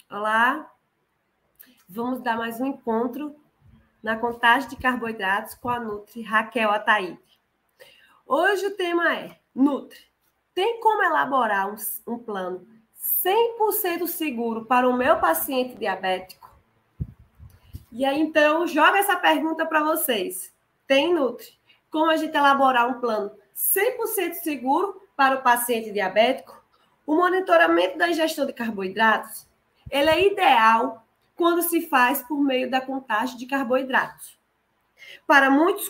Olá, vamos dar mais um encontro na contagem de carboidratos com a Nutri Raquel Ataíde. Hoje o tema é Nutri. Tem como elaborar um plano 100% seguro para o meu paciente diabético? E aí, então, joga essa pergunta para vocês. Tem, Nutri? Como a gente elaborar um plano 100% seguro para o paciente diabético? O monitoramento da ingestão de carboidratos, ele é ideal quando se faz por meio da contagem de carboidratos. Para muitos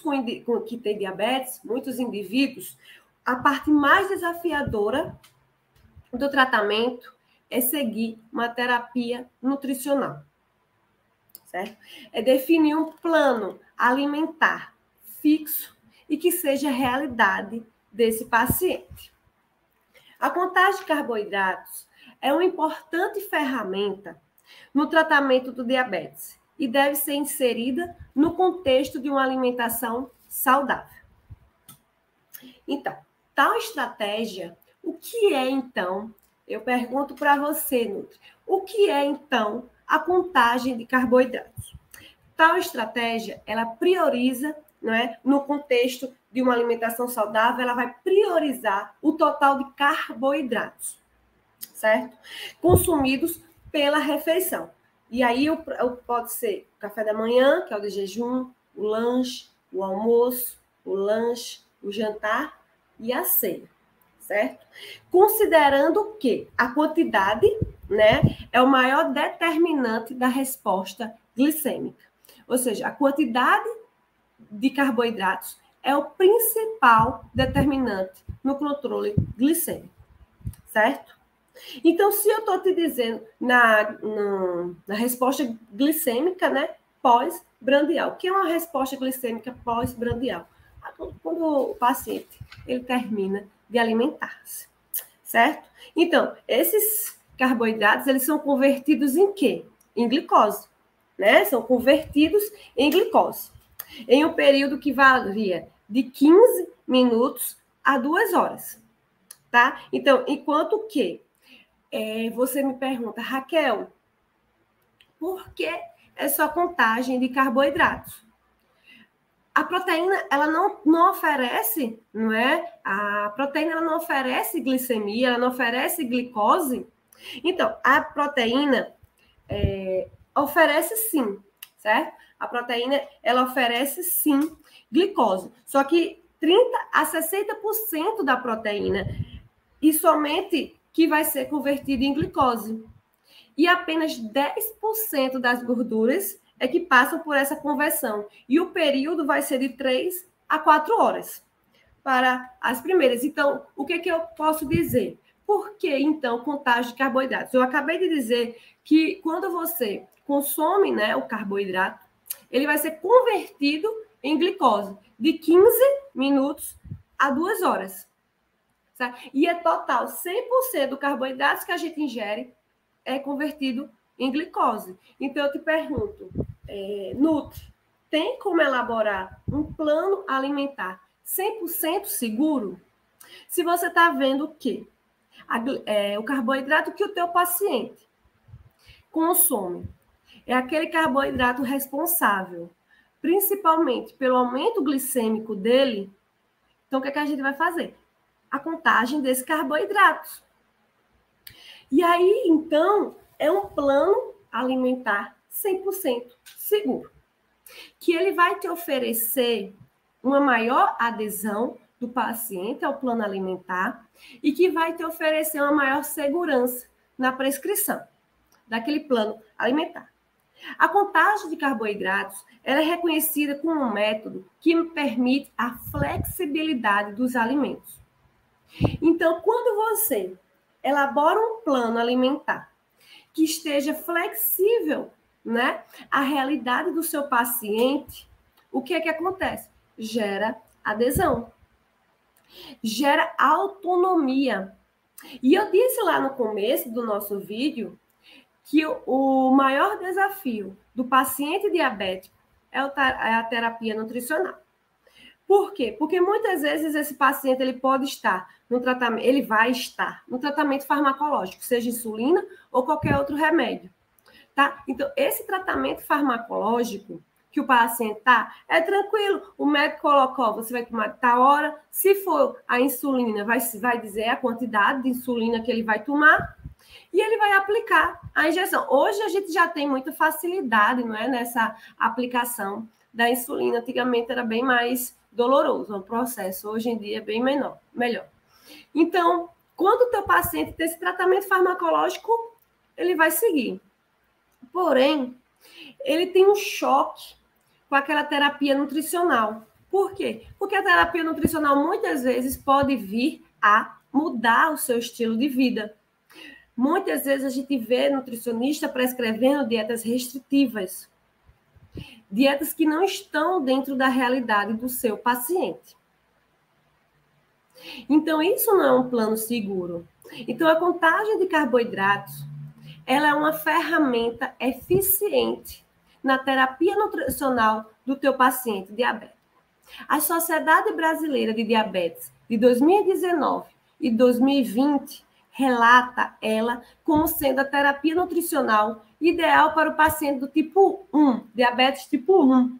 que têm diabetes, muitos indivíduos, a parte mais desafiadora do tratamento é seguir uma terapia nutricional, certo? É definir um plano alimentar fixo e que seja realidade desse paciente. A contagem de carboidratos é uma importante ferramenta no tratamento do diabetes e deve ser inserida no contexto de uma alimentação saudável. Então, tal estratégia, o que é então? Eu pergunto para você, Nutri, o que é então a contagem de carboidratos? Tal estratégia, ela prioriza, não é, no contexto de uma alimentação saudável, ela vai priorizar o total de carboidratos, certo? Consumidos pela refeição. E aí pode ser o café da manhã, que é o de jejum, o lanche, o almoço, o lanche, o jantar e a ceia, certo? Considerando que a quantidade, né, é o maior determinante da resposta glicêmica. Ou seja, a quantidade de carboidratos é o principal determinante no controle glicêmico, certo? Então, se eu estou te dizendo na resposta glicêmica, né, pós-brandial, o que é uma resposta glicêmica pós-brandial? Quando o paciente ele termina de alimentar-se, certo? Então, esses carboidratos, eles são convertidos em quê? Em glicose, né? São convertidos em glicose, em um período que varia de 15 minutos a 2 horas, tá? Então, enquanto que você me pergunta, Raquel, por que essa contagem de carboidratos? A proteína, ela não oferece, não é? A proteína, ela não oferece glicemia, ela não oferece glicose. Então, a proteína oferece sim, certo? A proteína, ela oferece sim glicose. Só que 30 a 60% da proteína e somente que vai ser convertida em glicose. E apenas 10% das gorduras é que passam por essa conversão. E o período vai ser de 3 a 4 horas para as primeiras. Então, o que eu posso dizer? Por que, então, contagem de carboidratos? Eu acabei de dizer que quando você consome, né, o carboidrato, ele vai ser convertido em glicose de 15 minutos a 2 horas. Certo? E é total, 100% do carboidrato que a gente ingere é convertido em glicose. Então, eu te pergunto, Nutri, tem como elaborar um plano alimentar 100% seguro? Se você está vendo que o carboidrato que o teu paciente consome é aquele carboidrato responsável, principalmente pelo aumento glicêmico dele, então o que é que a gente vai fazer? A contagem desses carboidratos. E aí, então, é um plano alimentar 100% seguro, que ele vai te oferecer uma maior adesão do paciente ao plano alimentar e que vai te oferecer uma maior segurança na prescrição daquele plano alimentar. A contagem de carboidratos ela é reconhecida como um método que permite a flexibilidade dos alimentos. Então, quando você elabora um plano alimentar que esteja flexível, né, à realidade do seu paciente, o que é que acontece? Gera adesão, gera autonomia. E eu disse lá no começo do nosso vídeo que o maior desafio do paciente diabético é a terapia nutricional. Por quê? Porque muitas vezes esse paciente ele pode estar no tratamento, ele vai estar no tratamento farmacológico, seja insulina ou qualquer outro remédio, tá? Então, esse tratamento farmacológico que o paciente está, é tranquilo. O médico colocou, você vai tomar tal hora. Se for a insulina, vai dizer a quantidade de insulina que ele vai tomar e ele vai aplicar a injeção. Hoje a gente já tem muita facilidade, não é, nessa aplicação da insulina. Antigamente era bem mais doloroso o processo, hoje em dia é bem melhor. Então, quando o teu paciente tem esse tratamento farmacológico, ele vai seguir. Porém, ele tem um choque com aquela terapia nutricional. Por quê? Porque a terapia nutricional muitas vezes pode vir a mudar o seu estilo de vida. Muitas vezes a gente vê nutricionista prescrevendo dietas restritivas, dietas que não estão dentro da realidade do seu paciente. Então, isso não é um plano seguro. Então, a contagem de carboidratos, ela é uma ferramenta eficiente na terapia nutricional do teu paciente diabético. A Sociedade Brasileira de Diabetes de 2019 e 2020 relata ela como sendo a terapia nutricional ideal para o paciente do tipo 1, diabetes tipo 1,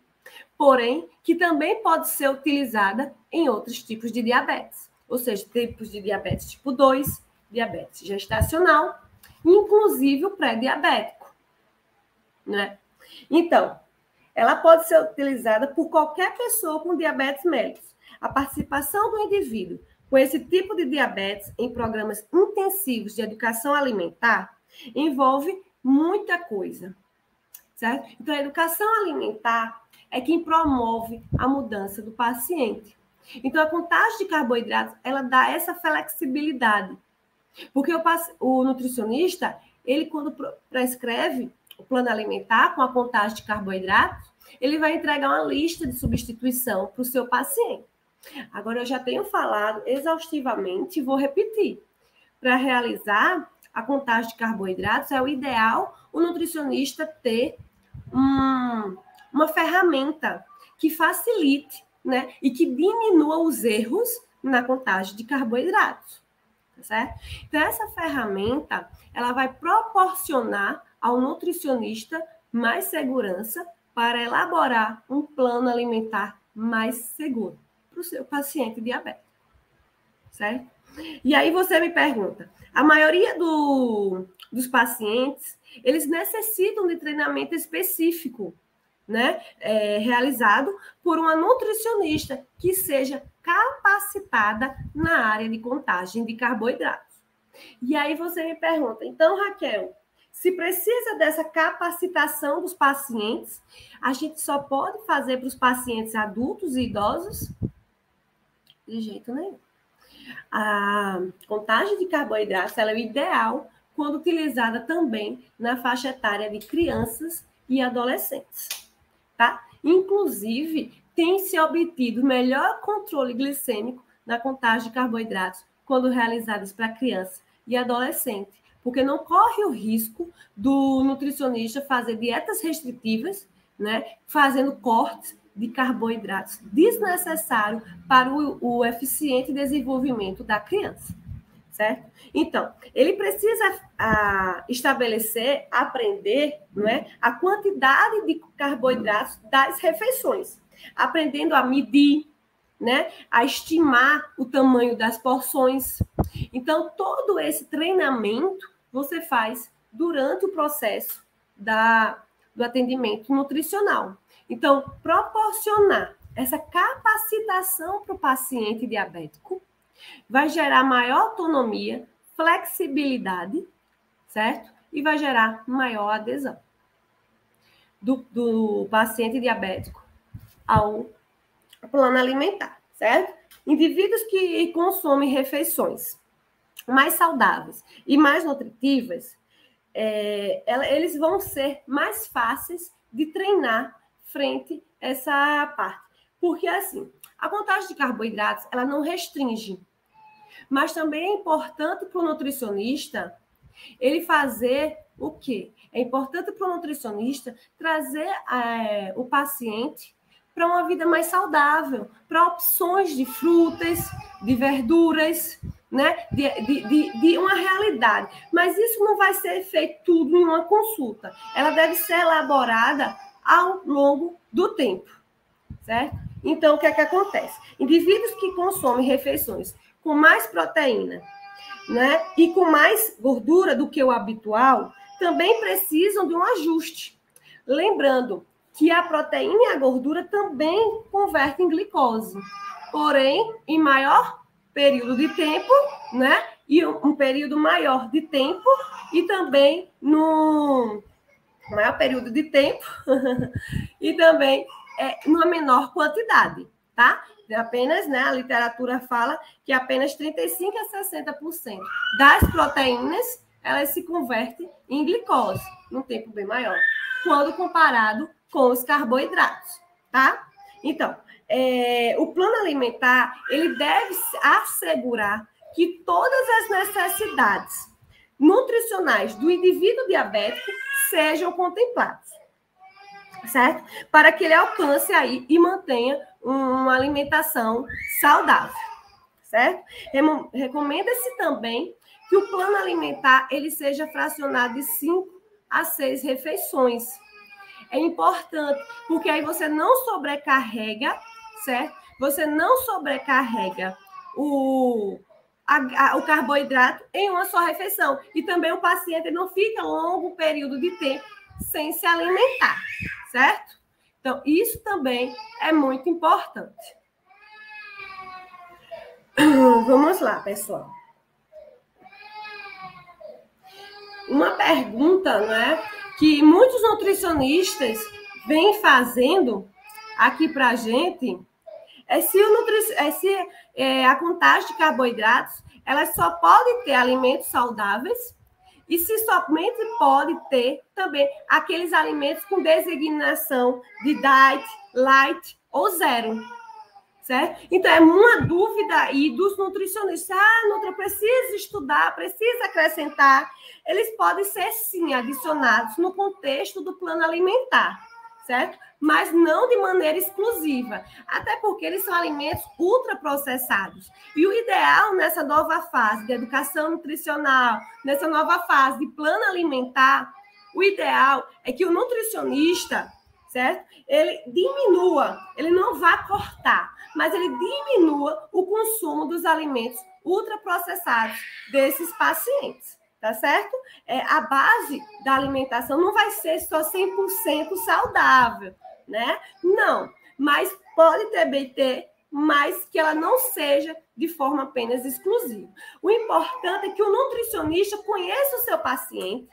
porém, que também pode ser utilizada em outros tipos de diabetes, ou seja, tipos de diabetes tipo 2, diabetes gestacional, inclusive o pré-diabético, né? Então, ela pode ser utilizada por qualquer pessoa com diabetes mellitus. A participação do indivíduo com esse tipo de diabetes em programas intensivos de educação alimentar envolve muita coisa, certo? Então, a educação alimentar é quem promove a mudança do paciente. Então, a contagem de carboidratos, ela dá essa flexibilidade. Porque o nutricionista, ele quando prescreve o plano alimentar com a contagem de carboidratos, ele vai entregar uma lista de substituição para o seu paciente. Agora, eu já tenho falado exaustivamente e vou repetir. Para realizar a contagem de carboidratos, é o ideal o nutricionista ter uma ferramenta que facilite, né, e que diminua os erros na contagem de carboidratos. Certo? Então, essa ferramenta, ela vai proporcionar ao nutricionista mais segurança para elaborar um plano alimentar mais seguro para o seu paciente diabético, certo? E aí você me pergunta, a maioria dos pacientes, eles necessitam de treinamento específico, né? Realizado por uma nutricionista que seja capacitada na área de contagem de carboidratos. E aí você me pergunta, então, Raquel, se precisa dessa capacitação dos pacientes, a gente só pode fazer para os pacientes adultos e idosos? De jeito nenhum. A contagem de carboidratos ela é o ideal quando utilizada também na faixa etária de crianças e adolescentes. Tá? Inclusive, tem se obtido melhor controle glicêmico na contagem de carboidratos quando realizadas para criança e adolescente, porque não corre o risco do nutricionista fazer dietas restritivas, né, fazendo cortes de carboidratos desnecessário para o eficiente desenvolvimento da criança. Certo? Então, ele precisa estabelecer, aprender, não é, a quantidade de carboidratos das refeições, aprendendo a medir, né, a estimar o tamanho das porções. Então, todo esse treinamento você faz durante o processo do atendimento nutricional. Então, proporcionar essa capacitação para o paciente diabético vai gerar maior autonomia, flexibilidade, certo? E vai gerar maior adesão do paciente diabético ao plano alimentar, certo? Indivíduos que consomem refeições mais saudáveis e mais nutritivas, eles vão ser mais fáceis de treinar frente a essa parte. Porque, assim, a contagem de carboidratos, ela não restringe. Mas também é importante para o nutricionista ele fazer o quê? É importante para o nutricionista trazer o paciente para uma vida mais saudável, para opções de frutas, de verduras, né? De uma realidade. Mas isso não vai ser feito tudo em uma consulta. Ela deve ser elaborada ao longo do tempo, certo? Então, o que é que acontece? Indivíduos que consomem refeições com mais proteína, né, e com mais gordura do que o habitual, também precisam de um ajuste. Lembrando que a proteína e a gordura também convertem em glicose, porém, em maior período de tempo, né, e um período maior de tempo, e também no maior período de tempo, e também numa menor quantidade, tá? Apenas, né, a literatura fala que apenas 35% a 60% das proteínas, elas se convertem em glicose, num tempo bem maior, quando comparado com os carboidratos, tá? Então, o plano alimentar, ele deve assegurar que todas as necessidades nutricionais do indivíduo diabético sejam contempladas, certo? Para que ele alcance aí e mantenha uma alimentação saudável, certo? Recomenda-se também que o plano alimentar ele seja fracionado de 5 a 6 refeições. É importante, porque aí você não sobrecarrega, certo? Você não sobrecarrega o carboidrato em uma só refeição. E também o paciente não fica longo período de tempo sem se alimentar, certo? Então, isso também é muito importante. Vamos lá, pessoal. Uma pergunta, né, que muitos nutricionistas vêm fazendo aqui para a gente é se a contagem de carboidratos ela só pode ter alimentos saudáveis e se somente pode ter também aqueles alimentos com designação de diet, light ou zero, certo? Então, é uma dúvida aí dos nutricionistas. Nutra, precisa estudar, precisa acrescentar. Eles podem ser, sim, adicionados no contexto do plano alimentar, certo? Mas não de maneira exclusiva, até porque eles são alimentos ultraprocessados. E o ideal nessa nova fase de educação nutricional, nessa nova fase de plano alimentar, o ideal é que o nutricionista, certo? Ele diminua, ele não vá cortar, mas ele diminua o consumo dos alimentos ultraprocessados desses pacientes, tá certo? A base da alimentação não vai ser só 100% saudável, né? Não, mas pode também ter, mas que ela não seja de forma apenas exclusiva. O importante é que o nutricionista conheça o seu paciente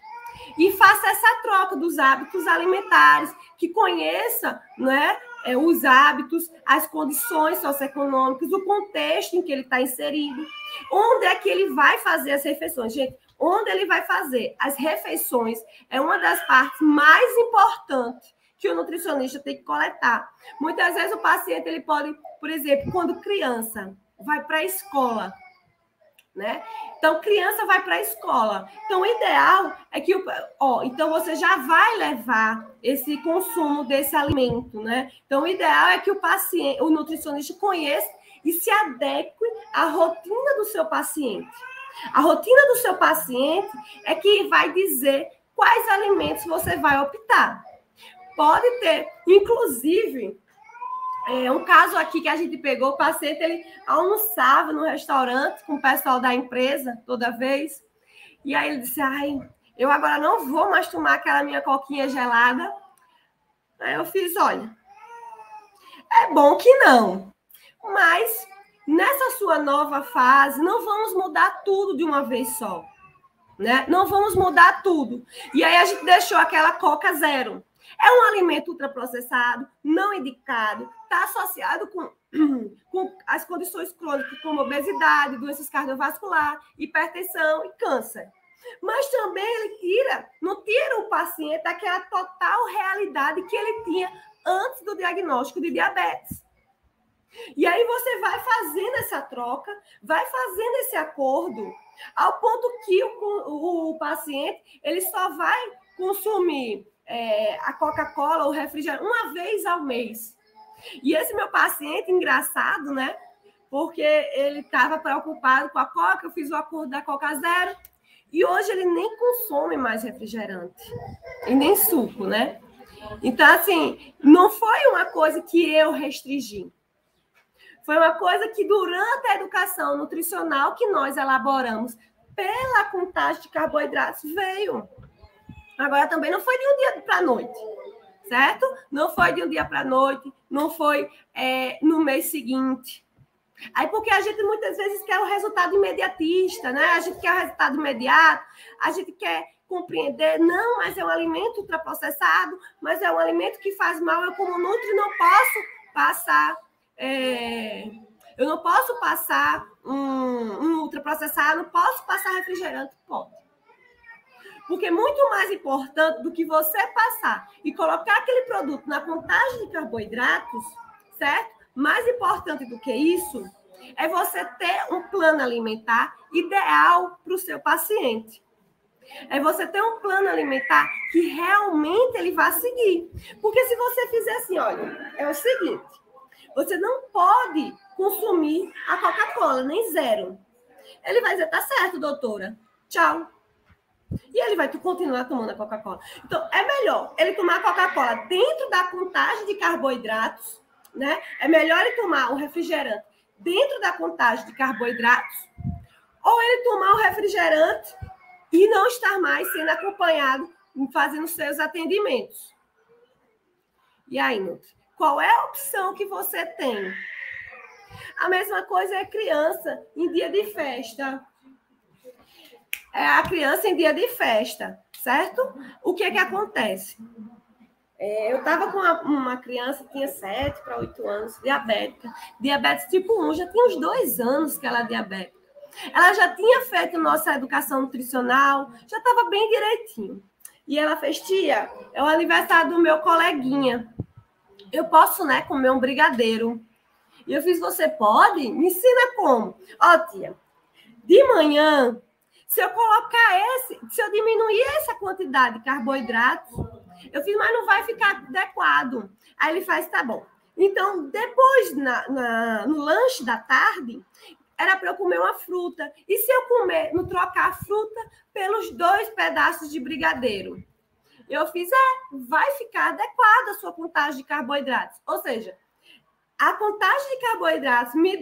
e faça essa troca dos hábitos alimentares, que conheça, né, os hábitos, as condições socioeconômicas, o contexto em que ele está inserido, onde é que ele vai fazer as refeições. Gente, onde ele vai fazer as refeições é uma das partes mais importantes que o nutricionista tem que coletar. Muitas vezes o paciente ele pode, por exemplo, quando criança, vai para a escola, né? Então, criança vai para a escola. Então, o ideal é que então você já vai levar esse consumo desse alimento, né? Então, o ideal é que o nutricionista conheça e se adeque à rotina do seu paciente. A rotina do seu paciente é que vai dizer quais alimentos você vai optar. Pode ter, inclusive, um caso aqui que a gente pegou, o paciente, ele almoçava no restaurante com o pessoal da empresa toda vez, e aí ele disse, eu agora não vou mais tomar aquela minha coquinha gelada. Aí eu fiz, olha, é bom que não, mas nessa sua nova fase, não vamos mudar tudo de uma vez só, né? Não vamos mudar tudo. E aí a gente deixou aquela Coca Zero. É um alimento ultraprocessado, não indicado, está associado com as condições crônicas como obesidade, doenças cardiovasculares, hipertensão e câncer. Mas também ele não tira o paciente daquela total realidade que ele tinha antes do diagnóstico de diabetes. E aí você vai fazendo essa troca, vai fazendo esse acordo, ao ponto que o paciente ele só vai consumir a Coca-Cola ou refrigerante uma vez ao mês. E esse meu paciente, engraçado, né? Porque ele estava preocupado com a Coca, eu fiz o acordo da Coca Zero, e hoje ele nem consome mais refrigerante, e nem suco, né? Então, assim, não foi uma coisa que eu restringi. Foi uma coisa que, durante a educação nutricional que nós elaboramos pela contagem de carboidratos, veio. Agora, também não foi de um dia para a noite, certo? Não foi de um dia para a noite, não foi no mês seguinte. Aí, porque a gente muitas vezes quer o resultado imediatista, né? A gente quer o resultado imediato, a gente quer compreender, não, mas é um alimento ultraprocessado, mas é um alimento que faz mal, eu como nutri não posso passar, eu não posso passar um ultraprocessado, não posso passar refrigerante, pode. Porque muito mais importante do que você passar e colocar aquele produto na contagem de carboidratos, certo? Mais importante do que isso é você ter um plano alimentar ideal para o seu paciente. É você ter um plano alimentar que realmente ele vai seguir. Porque se você fizer assim, olha, é o seguinte, você não pode consumir a Coca-Cola, nem zero. Ele vai dizer, tá certo, doutora, tchau. E ele vai continuar tomando a Coca-Cola. Então, é melhor ele tomar a Coca-Cola dentro da contagem de carboidratos, né? É melhor ele tomar o refrigerante dentro da contagem de carboidratos, ou ele tomar o refrigerante e não estar mais sendo acompanhado fazendo seus atendimentos. E aí, Nutri, qual é a opção que você tem? A mesma coisa é criança em dia de festa. É a criança em dia de festa, certo? O que é que acontece? Eu estava com uma criança que tinha 7 para 8 anos, diabética. Diabetes tipo 1, já tinha uns 2 anos que ela é diabética. Ela já tinha feito nossa educação nutricional, já estava bem direitinho. E ela fez, tia, é o aniversário do meu coleguinha. Eu posso, né, comer um brigadeiro. E eu fiz, você pode? Me ensina como. Ó, tia, de manhã, se eu diminuir essa quantidade de carboidratos, eu fiz, mas não vai ficar adequado. Aí ele faz, tá bom. Então, depois, no lanche da tarde, era para eu comer uma fruta. E se eu não trocar a fruta pelos 2 pedaços de brigadeiro? Eu fiz, vai ficar adequada a sua contagem de carboidratos. Ou seja, a contagem de carboidratos me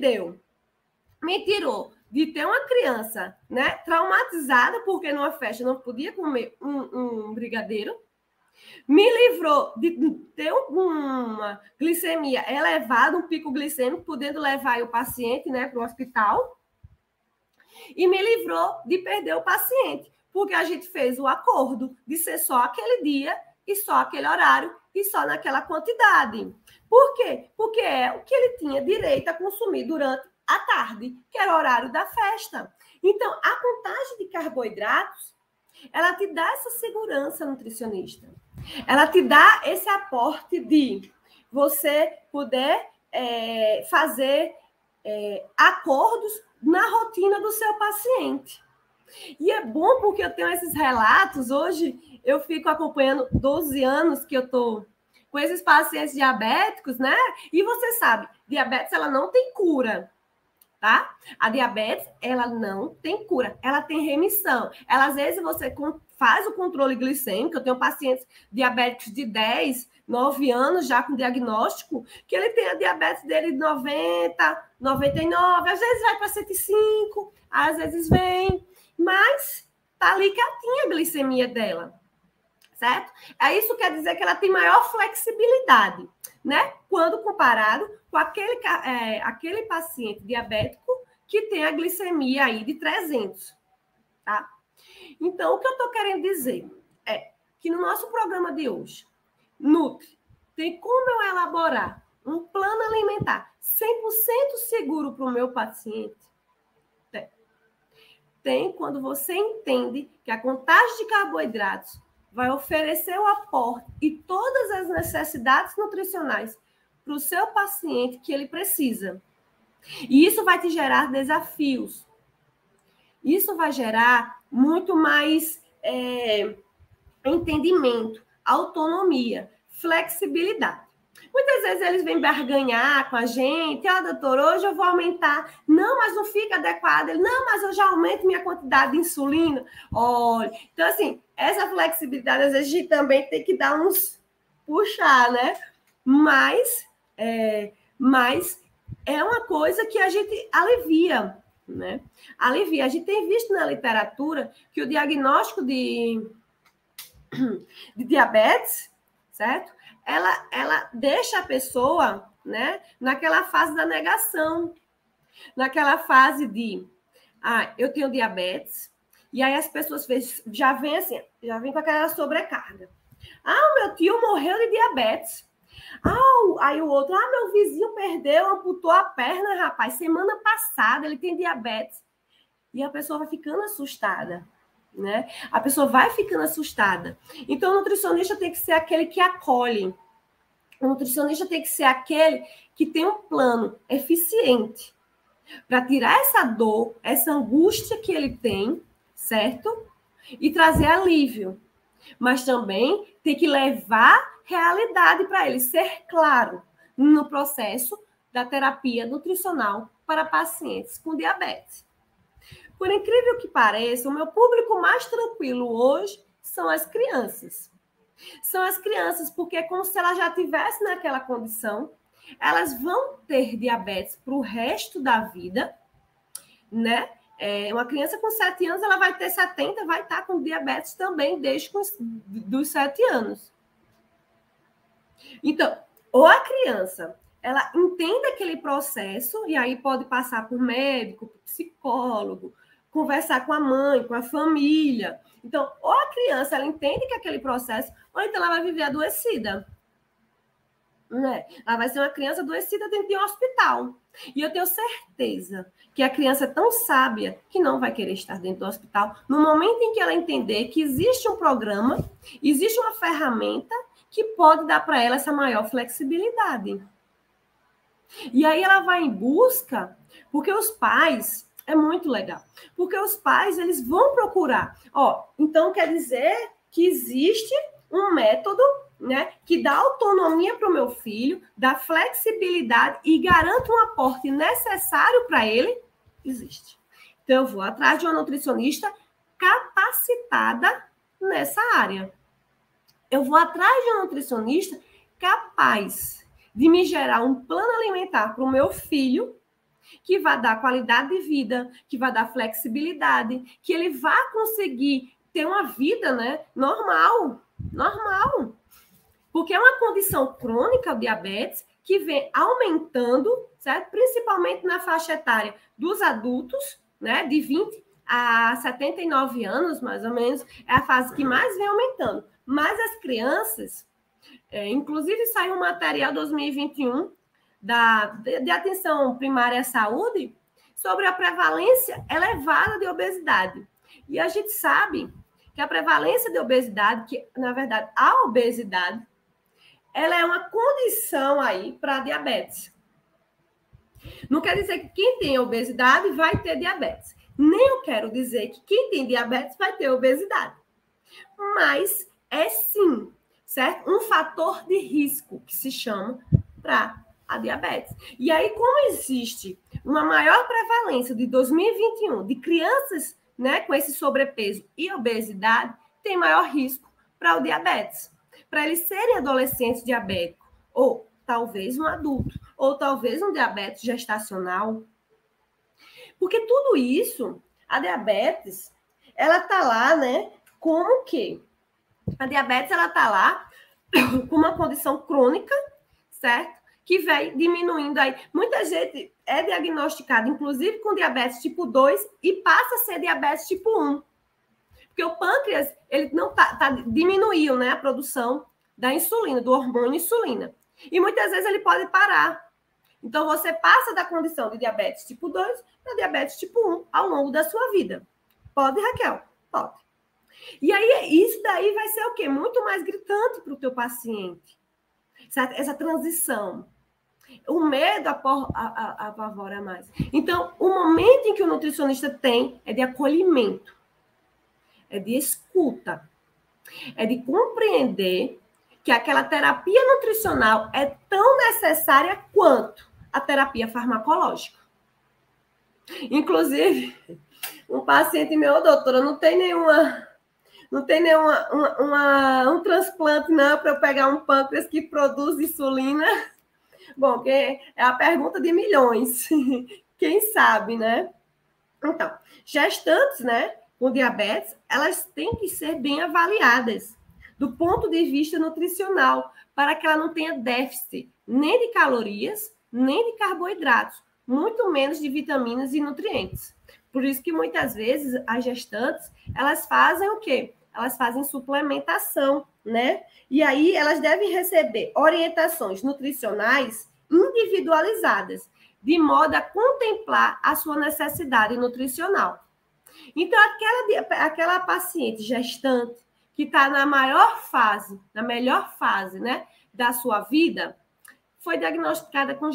tirou de ter uma criança, né, traumatizada, porque numa festa não podia comer um brigadeiro, me livrou de ter uma glicemia elevada, um pico glicêmico, podendo levar o paciente, né, para o hospital, e me livrou de perder o paciente, porque a gente fez o acordo de ser só aquele dia e só aquele horário e só naquela quantidade. Por quê? Porque é o que ele tinha direito a consumir durante à tarde, que era o horário da festa. Então, a contagem de carboidratos, ela te dá essa segurança nutricionista. Ela te dá esse aporte de você poder fazer acordos na rotina do seu paciente. E é bom porque eu tenho esses relatos. Hoje eu fico acompanhando 12 anos que eu estou com esses pacientes diabéticos, né? E você sabe, diabetes ela não tem cura. Tá? A diabetes, ela não tem cura, ela tem remissão. Ela, às vezes, você faz o controle glicêmico. Eu tenho pacientes diabéticos de 10, 9 anos já com diagnóstico, que ele tem a diabetes dele de 90, 99, às vezes vai para 105, às vezes vem, mas tá ali quietinha a glicemia dela, certo? Isso quer dizer que ela tem maior flexibilidade, né? Quando comparado com aquele paciente diabético que tem a glicemia aí de 300, tá? Então, o que eu estou querendo dizer é que no nosso programa de hoje, Nutri, tem como eu elaborar um plano alimentar 100% seguro para o meu paciente? Tem quando você entende que a contagem de carboidratos vai oferecer o aporte e todas as necessidades nutricionais para o seu paciente que ele precisa. E isso vai te gerar desafios. Isso vai gerar muito mais entendimento, autonomia, flexibilidade. Muitas vezes eles vêm barganhar com a gente. Doutor, hoje eu vou aumentar. Não, mas não fica adequado. Ele, não, mas eu já aumento minha quantidade de insulina. Olha, então assim, essa flexibilidade, às vezes, a gente também tem que dar uns puxar, né? Mas é uma coisa que a gente alivia, né? Alivia. A gente tem visto na literatura que o diagnóstico de diabetes, certo? Ela deixa a pessoa, né, naquela fase da negação, naquela fase de, eu tenho diabetes, e aí as pessoas já vêm assim, já vêm com aquela sobrecarga. O meu tio morreu de diabetes. Aí o outro, meu vizinho perdeu, amputou a perna, rapaz, semana passada ele tem diabetes. E a pessoa vai ficando assustada, né? A pessoa vai ficando assustada. Então, o nutricionista tem que ser aquele que acolhe. O nutricionista tem que ser aquele que tem um plano eficiente para tirar essa dor, essa angústia que ele tem, certo? E trazer alívio. Mas também tem que levar realidade para ele, ser claro no processo da terapia nutricional para pacientes com diabetes. Por incrível que pareça, o meu público mais tranquilo hoje são as crianças. São as crianças, porque é como se ela já estivesse naquela condição, elas vão ter diabetes para o resto da vida, né? Uma criança com 7 anos, ela vai ter 70, vai estar com diabetes também desde dos 7 anos. Então, ou a criança, ela entende aquele processo, e aí pode passar por médico, por psicólogo, conversar com a mãe, com a família. Então, ou a criança, ela entende que aquele processo, ou então ela vai viver adoecida. Né? Ela vai ser uma criança adoecida dentro de um hospital. E eu tenho certeza que a criança é tão sábia que não vai querer estar dentro do hospital no momento em que ela entender que existe um programa, existe uma ferramenta que pode dar para ela essa maior flexibilidade. E aí ela vai em busca, porque os pais, é muito legal, porque os pais, eles vão procurar. Então quer dizer que existe um método, né, que dá autonomia para o meu filho, dá flexibilidade e garante um aporte necessário para ele, existe. Então, eu vou atrás de uma nutricionista capacitada nessa área. Eu vou atrás de uma nutricionista capaz de me gerar um plano alimentar para o meu filho, que vai dar qualidade de vida, que vai dar flexibilidade, que ele vai conseguir ter uma vida, né, normal. Porque é uma condição crônica, o diabetes, que vem aumentando, certo? Principalmente na faixa etária dos adultos, né? De 20 a 79 anos, mais ou menos, é a fase que mais vem aumentando. Mas as crianças, inclusive saiu um material 2021 de atenção primária à saúde sobre a prevalência elevada de obesidade. E a gente sabe que a prevalência de obesidade, que na verdade a obesidade, ela é uma condição aí para diabetes. Não quer dizer que quem tem obesidade vai ter diabetes. Nem eu quero dizer que quem tem diabetes vai ter obesidade. Mas é sim, certo? Um fator de risco que se chama para a diabetes. E aí, como existe uma maior prevalência de 2021 de crianças, né, com esse sobrepeso e obesidade, tem maior risco para o diabetes. Para eles serem adolescentes diabéticos, ou talvez um adulto, ou talvez um diabetes gestacional. Porque tudo isso, a diabetes, ela está lá, né? Como que? A diabetes, ela está lá com uma condição crônica, certo? Que vai diminuindo aí. Muita gente é diagnosticada, inclusive, com diabetes tipo 2 e passa a ser diabetes tipo 1. Porque o pâncreas, ele não diminuiu, né, a produção da insulina, do hormônio insulina. E muitas vezes ele pode parar. Então, você passa da condição de diabetes tipo 2 para diabetes tipo 1 ao longo da sua vida. Pode, Raquel? Pode. E aí, isso daí vai ser o quê? Muito mais gritante para o teu paciente. Certo? Essa transição. O medo apavora mais. Então, o momento em que o nutricionista tem é de acolhimento. É de escuta, é de compreender que aquela terapia nutricional é tão necessária quanto a terapia farmacológica. Inclusive, um paciente meu, doutora, não tem um transplante não para eu pegar um pâncreas que produz insulina. Bom, que é a pergunta de milhões. Quem sabe, né? Então, gestantes, né, com diabetes, elas têm que ser bem avaliadas do ponto de vista nutricional, para que ela não tenha déficit nem de calorias, nem de carboidratos, muito menos de vitaminas e nutrientes. Por isso que muitas vezes as gestantes, elas fazem o quê? Elas fazem suplementação, né? E aí elas devem receber orientações nutricionais individualizadas, de modo a contemplar a sua necessidade nutricional. Então, aquela paciente gestante que está na melhor fase, né, da sua vida, foi diagnosticada com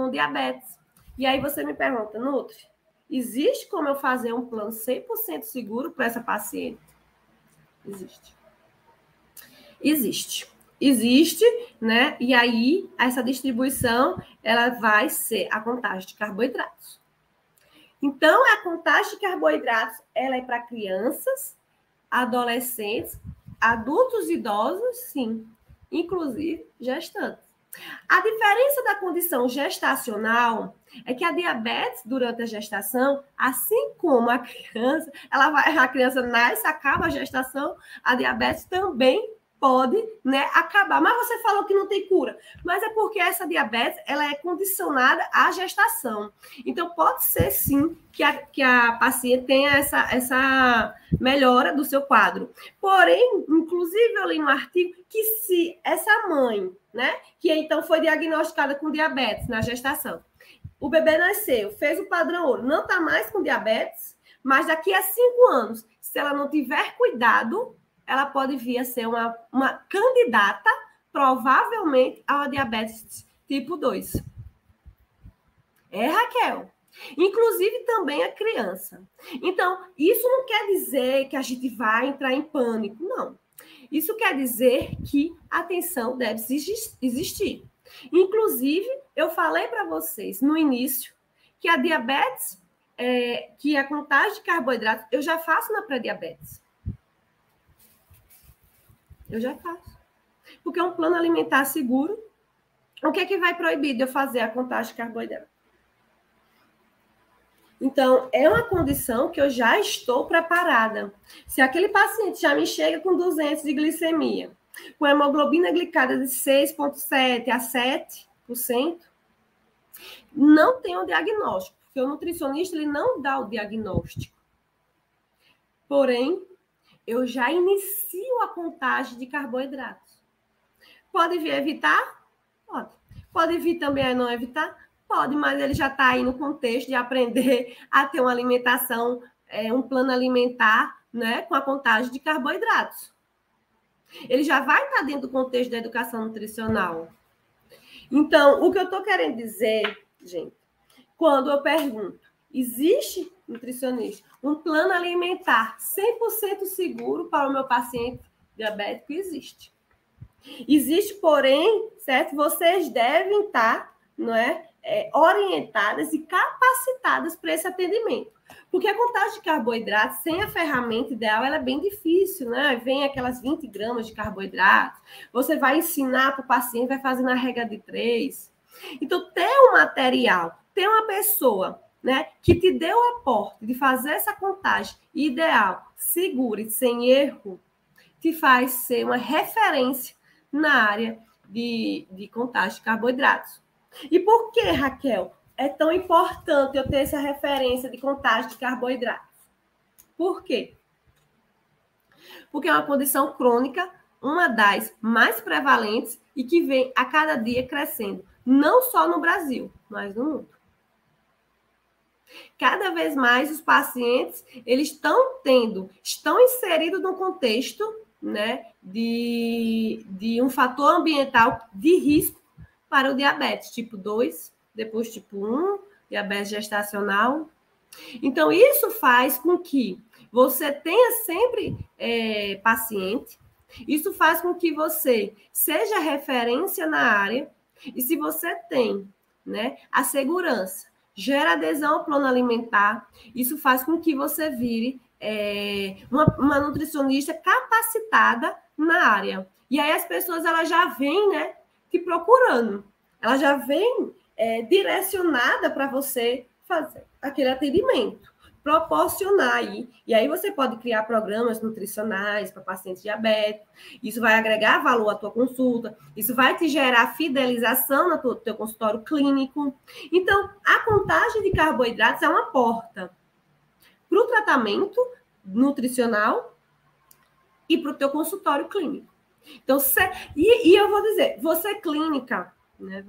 diabetes. E aí você me pergunta, Nutri, existe como eu fazer um plano 100% seguro para essa paciente? Existe, né? E aí, essa distribuição, ela vai ser a contagem de carboidratos. Então, a contagem de carboidratos, ela é para crianças, adolescentes, adultos idosos, sim, inclusive gestantes. A diferença da condição gestacional é que a diabetes durante a gestação, assim como a criança nasce, acaba a gestação, a diabetes também pode, né, acabar. Mas você falou que não tem cura. Mas é porque essa diabetes, ela é condicionada à gestação. Então, pode ser, sim, que a paciente tenha essa melhora do seu quadro. Porém, inclusive, eu li no artigo que se essa mãe, né, que então foi diagnosticada com diabetes na gestação, o bebê nasceu, fez o padrão ouro, não está mais com diabetes, mas daqui a 5 anos, se ela não tiver cuidado, ela pode vir a ser uma candidata, provavelmente, a diabetes tipo 2. É, Raquel? Inclusive também a criança. Então, isso não quer dizer que a gente vai entrar em pânico, não. Isso quer dizer que a atenção deve existir. Inclusive, eu falei para vocês no início que a diabetes, que a contagem de carboidratos, eu já faço na pré-diabetes. Eu já faço. Porque é um plano alimentar seguro. O que é que vai proibir de eu fazer a contagem de carboidrato? Então, é uma condição que eu já estou preparada. Se aquele paciente já me chega com 200 de glicemia, com hemoglobina glicada de 6,7% a 7%, não tem o diagnóstico, porque o nutricionista ele não dá o diagnóstico. Porém, eu já inicio a contagem de carboidratos. Pode vir evitar? Pode. Pode vir também a não evitar? Pode, mas ele já está aí no contexto de aprender a ter uma alimentação, um plano alimentar, né, com a contagem de carboidratos. Ele já vai estar dentro do contexto da educação nutricional. Então, o que eu estou querendo dizer, gente, quando eu pergunto, existe, nutricionista, um plano alimentar 100% seguro para o meu paciente diabético? Existe. Existe, porém, certo? Vocês devem estar, não é, orientadas e capacitadas para esse atendimento. Porque a contagem de carboidratos, sem a ferramenta ideal, ela é bem difícil, né? Vem aquelas 20 gramas de carboidratos, você vai ensinar para o paciente, vai fazer na regra de 3. Então, ter um material, ter uma pessoa, né, que te dê o aporte de fazer essa contagem ideal, segura e sem erro, te faz ser uma referência na área de contagem de carboidratos. E por que, Raquel, é tão importante eu ter essa referência de contagem de carboidratos? Por quê? Porque é uma condição crônica, uma das mais prevalentes e que vem a cada dia crescendo, não só no Brasil, mas no mundo. Cada vez mais os pacientes, eles estão inseridos no contexto, né, de um fator ambiental de risco para o diabetes tipo 2, depois tipo 1, diabetes gestacional. Então, isso faz com que você tenha sempre paciente Isso faz com que você seja referência na área, e se você tem, né, a segurança, gera adesão ao plano alimentar, isso faz com que você vire uma nutricionista capacitada na área. E aí as pessoas elas já vêm, né, te procurando, ela já vem direcionada para você fazer aquele atendimento, proporcionar aí. E aí você pode criar programas nutricionais para pacientes diabéticos, isso vai agregar valor à tua consulta, isso vai te gerar fidelização no teu consultório clínico. Então, a contagem de carboidratos é uma porta para o tratamento nutricional e para o teu consultório clínico. Então, e eu vou dizer, você clínica, né?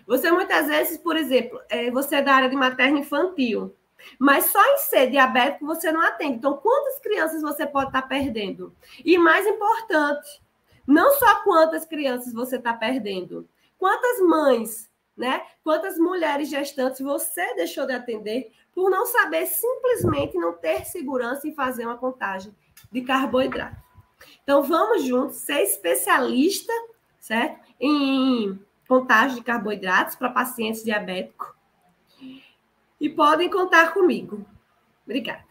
Você muitas vezes, por exemplo, você é da área de materno-infantil, mas só em ser diabético você não atende. Então, quantas crianças você pode estar perdendo? E mais importante, não só quantas crianças você está perdendo, quantas mães, né? Quantas mulheres gestantes você deixou de atender por não saber simplesmente não ter segurança em fazer uma contagem de carboidrato. Então, vamos juntos ser especialista, certo? Em contagem de carboidratos para pacientes diabéticos. E podem contar comigo. Obrigada.